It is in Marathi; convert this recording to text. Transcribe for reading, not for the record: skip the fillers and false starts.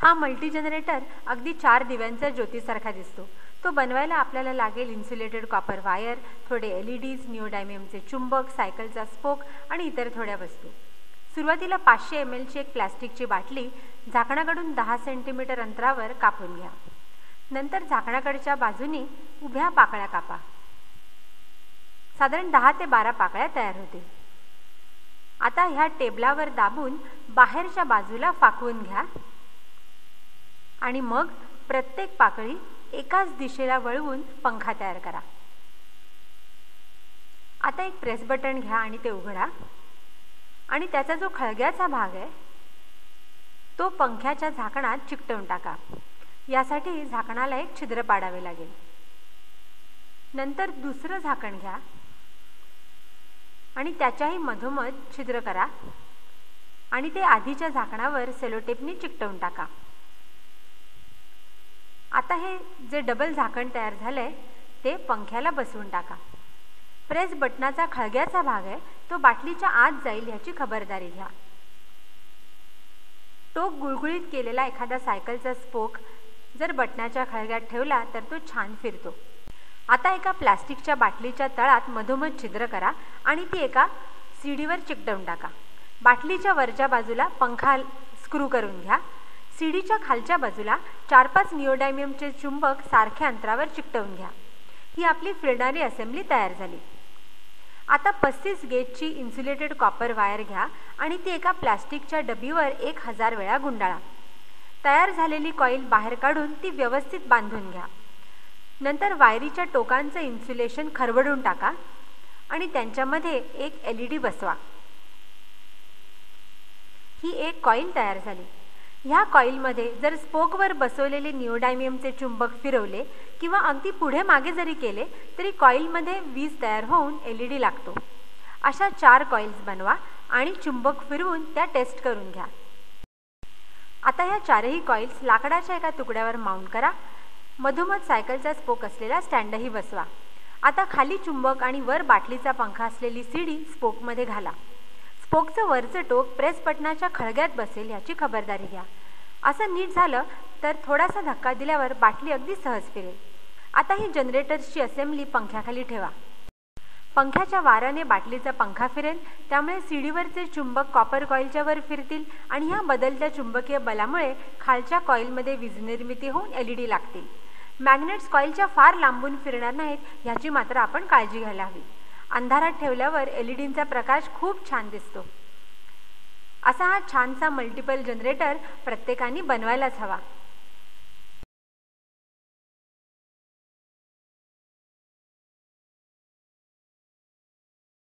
हा मल्टी जनरेटर अगदी 4 दिव्यांच्या ज्योतीसारखा दिसतो। तो बनवायला आपल्याला लागेल इन्सुलेटेड कॉपर वायर, थोडे LEDs, निओडायमियमचे चुंबक, सायकलचा स्पोक आणि इतर थोड्या वस्तू। सुरुवातीला 500 ml ची एक प्लास्टिकची बाटली झाकणाकडून 10 सेंटीमीटर अंतरावर कापून घ्या। नंतर झाकणाकडच्या बाजूनी उभ्या पाकळ्या कापा। साधारण 10 ते 12 पाकळ्या तयार होतील। आता ह्या टेबलावर दाबून बाहेरच्या बाजूला फाकवून घ्या आणि मग प्रत्येक पाकळी एकाच दिशेला वळवून पंखा तयार करा। आता एक प्रेस बटन घ्या आणि ते उघडा आणि त्याचा जो खळग्याचा भाग आहे तो पंख्याच्या झाकणात चिकटवून टाका। यासाठी झाकणाला एक छिद्र पाडावे लागेल। नंतर दुसरं झाकण घ्या आणि त्याच्याही मधोमध छिद्र करा आणि ते आधीच्या झाकणावर सेलोटेपने चिकटवून टाका। आता हे जे डबल झाकण तयार झालंय ते पंख्याला बसवून टाका। प्रेस बटनाचा खळग्याचा भाग आहे तो बाटलीच्या आत जाईल याची खबरदारी घ्या। टोक गुळगुळीत केलेला एखादा सायकलचा स्पोक जर बटनाच्या खळग्यात ठेवला तर तो छान फिरतो। आता एका प्लास्टिकच्या बाटलीच्या तळात मधोमध छिद्र करा आणि ती एका सीडीवर चिकटवून टाका। बाटलीच्या वरच्या बाजूला पंखा स्क्रू करून घ्या। सीडीच्या खालच्या बाजूला 4-5 निओडायमियमचे चुंबक सारख्या अंतरावर चिकटवून घ्या। ही आपली फिरणारी असेंब्ली तयार झाली। आता 35 गेजची इन्सुलेटेड कॉपर वायर घ्या आणि ती एका प्लास्टिकच्या डबीवर 1000 वेळा गुंडाळा। तयार झालेली कॉईल बाहेर काढून ती व्यवस्थित बांधून घ्या। नंतर वायरीच्या टोकांचं इन्सुलेशन खरवडून टाका आणि त्यांच्यामध्ये एक LED बसवा। ही एक कॉईल तयार झाली। ह्या कॉईलमध्ये जर स्पोकवर बसवलेले निओडायमियमचे चुंबक फिरवले किंवा अगदी पुढे मागे जरी केले तरी कॉईलमध्ये वीज तयार होऊन LED लागतो। अशा 4 कॉईल्स बनवा आणि चुंबक फिरवून त्या टेस्ट करून घ्या। आता ह्या 4ही कॉईल्स लाकडाच्या एका तुकड्यावर माउंट करा। मधोमध सायकलचा स्पोक असलेला स्टँडही बसवा। आता खाली चुंबक आणि वर बाटलीचा पंखा असलेली सीडी स्पोकमध्ये घाला। स्पोकचं वरचं टोक प्रेस बटनाच्या खळग्यात बसेल याची खबरदारी घ्या। असं नीट झालं तर थोडासा धक्का दिल्यावर बाटली अगदी सहज फिरेल। आता ही जनरेटर्सची असेंब्ली पंख्याखाली ठेवा। पंख्याच्या वाऱ्याने बाटलीचा पंखा फिरेल, त्यामुळे सीडीवरचे चुंबक कॉपर कॉईलच्या वर फिरतील आणि ह्या बदलत्या चुंबकीय बलामुळे खालच्या कॉईलमध्ये वीज निर्मिती होऊन LED लागतील। मॅग्नेट्स कॉईलच्या फार लांबून फिरणार नाहीत ह्याची मात्र आपण काळजी घ्यायला हवी। अंधारात ठेवल्यावर LEDचा प्रकाश खूप छान दिसतो। असा हा छानसा मल्टिपल जनरेटर प्रत्येकाने बनवायलाच हवा।